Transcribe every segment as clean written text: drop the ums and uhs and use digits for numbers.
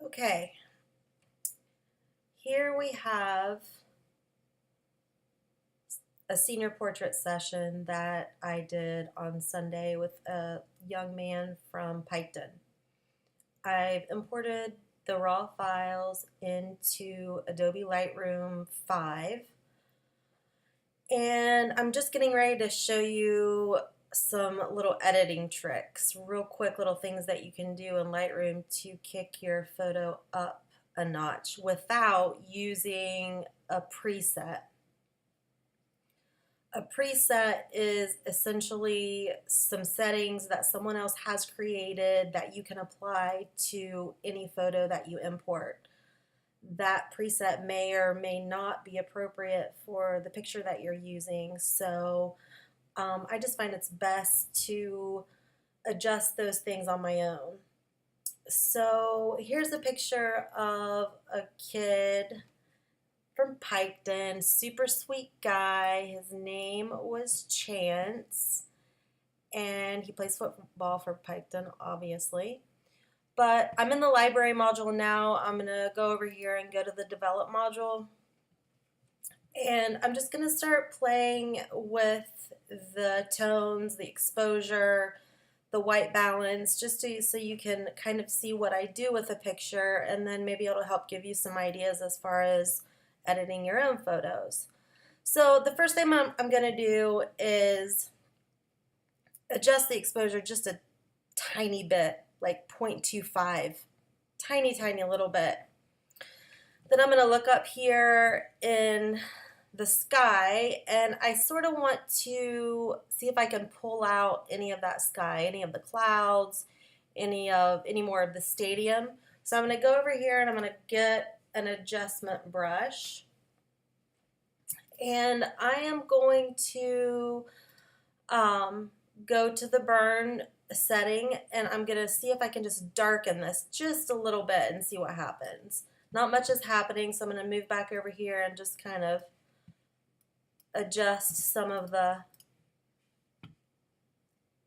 Okay, here we have a senior portrait session that I did on Sunday with a young man from Piketon. I've imported the raw files into Adobe Lightroom 5, and I'm just getting ready to show you some little editing tricks, real quick little things that you can do in Lightroom to kick your photo up a notch without using a preset. A preset is essentially some settings that someone else has created that you can apply to any photo that you import. That preset may or may not be appropriate for the picture that you're using, so I just find it's best to adjust those things on my own. So here's a picture of a kid from Piketon, super sweet guy. His name was Chance, and he plays football for Piketon, obviously. But I'm in the library module now. I'm going to go over here and go to the develop module. And I'm just going to start playing with the tones, the exposure, the white balance, just so you can kind of see what I do with a picture, and then maybe it'll help give you some ideas as far as editing your own photos. So the first thing I'm going to do is adjust the exposure just a tiny bit, like 0.25, tiny little bit. Then I'm going to look up here in the sky, and I sort of want to see if I can pull out any of that sky, any of the clouds, any more of the stadium. So I'm going to go over here and I'm going to get an adjustment brush, and I am going to go to the burn setting, and I'm going to see if I can just darken this just a little bit and see what happens. Not much is happening, so I'm going to move back over here and just kind of adjust some of the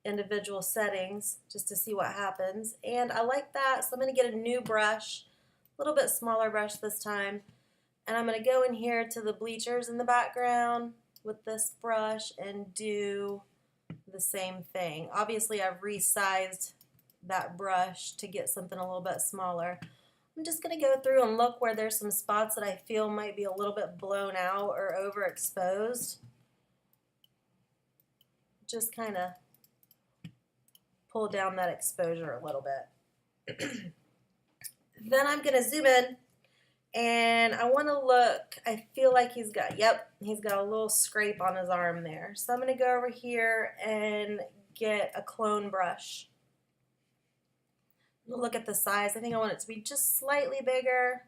individual settings just to see what happens. And I like that, so I'm going to get a new brush, a little bit smaller brush this time, and I'm going to go in here to the bleachers in the background with this brush and do the same thing. Obviously I've resized that brush to get something a little bit smaller. I'm just going to go through and look where there's some spots that I feel might be a little bit blown out or overexposed. Just kind of pull down that exposure a little bit. Then I'm going to zoom in, and I want to look. I feel like he's got a little scrape on his arm there. So I'm going to go over here and get a clone brush. Look at the size. I think I want it to be just slightly bigger.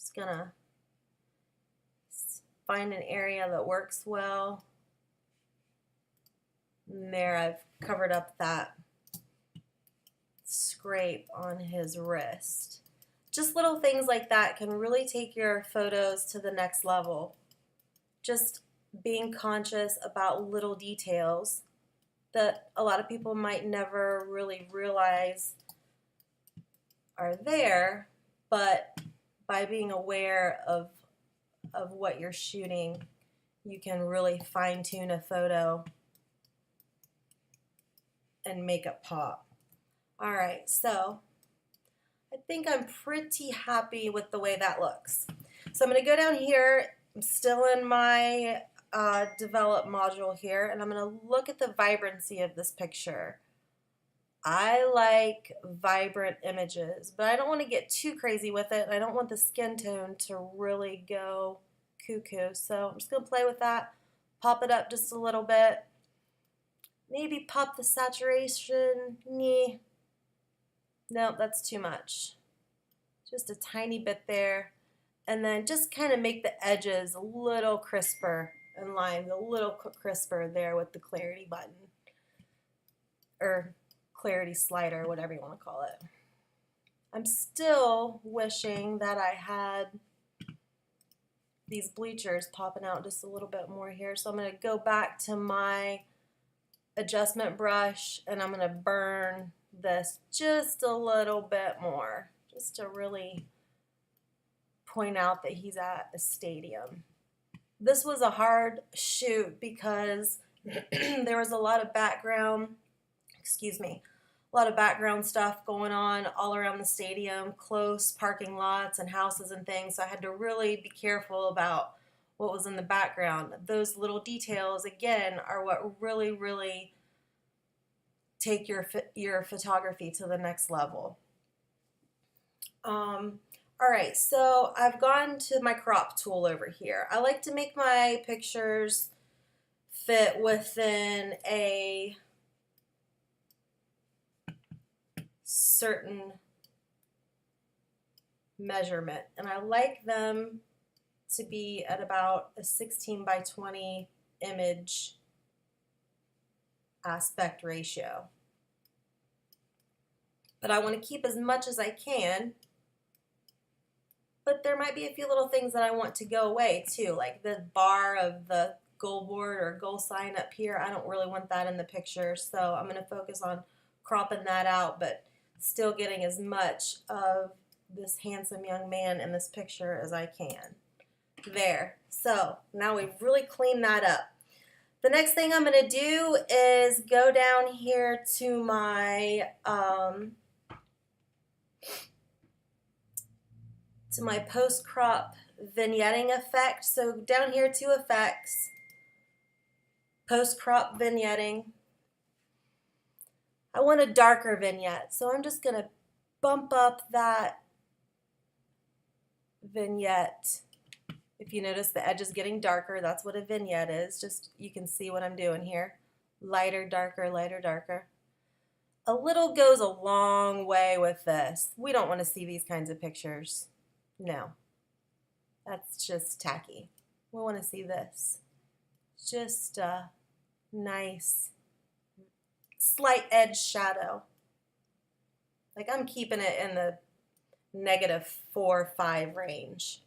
Just going to find an area that works well. And there, I've covered up that scrape on his wrist. Just little things like that can really take your photos to the next level. Just being conscious about little details that a lot of people might never really realize are there, but by being aware of what you're shooting, you can really fine-tune a photo and make it pop. Alright, so I think I'm pretty happy with the way that looks. So I'm going to go down here. I'm still in my develop module here, and I'm going to look at the vibrancy of this picture. I like vibrant images, but I don't want to get too crazy with it. I don't want the skin tone to really go cuckoo, so I'm just going to play with that, pop it up just a little bit, maybe pop the saturation. No, that's too much. Just a tiny bit there, and then just kind of make the edges a little crisper and lines a little crisper there with the clarity button, or clarity slider, whatever you want to call it. I'm still wishing that I had these bleachers popping out just a little bit more here, so I'm going to go back to my adjustment brush and I'm going to burn this just a little bit more, just to really point out that he's at a stadium. This was a hard shoot because there was a lot of background, excuse me, a lot of background stuff going on all around the stadium, close parking lots and houses and things. So I had to really be careful about what was in the background. Those little details, again, are what really, really take your photography to the next level. All right, so I've gone to my crop tool over here. I like to make my pictures fit within a certain measurement, and I like them to be at about a 16 by 20 image aspect ratio. But I want to keep as much as I can, but there might be a few little things that I want to go away too, like the bar of the goal board or goal sign up here. I don't really want that in the picture, so I'm going to focus on cropping that out, but still getting as much of this handsome young man in this picture as I can. There. So now we've really cleaned that up. The next thing I'm going to do is go down here to my post-crop vignetting effect. So down here to effects, post-crop vignetting. I want a darker vignette, so I'm just going to bump up that vignette. If you notice the edge is getting darker, that's what a vignette is. Just, you can see what I'm doing here. Lighter, darker, lighter, darker. A little goes a long way with this. We don't want to see these kinds of pictures. No, that's just tacky. We want to see this. Just a nice slight edge shadow. Like I'm keeping it in the -4, 5 range.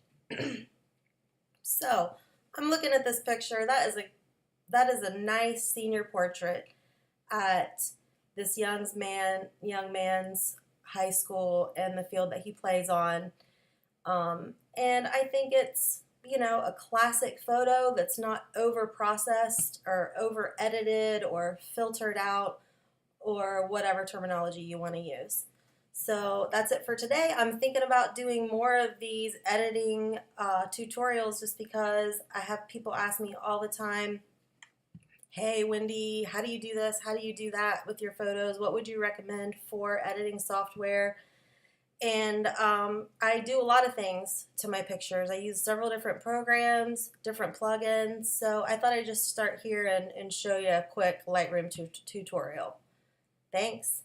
So I'm looking at this picture. That is a nice senior portrait at this young man's high school and the field that he plays on. And I think it's, you know, a classic photo that's not over processed or over edited or filtered out or whatever terminology you want to use. So that's it for today. I'm thinking about doing more of these editing tutorials just because I have people ask me all the time, hey Wendy, how do you do this? How do you do that with your photos? What would you recommend for editing software? And I do a lot of things to my pictures. I use several different programs, different plugins. So I thought I'd just start here and show you a quick Lightroom tutorial. Thanks.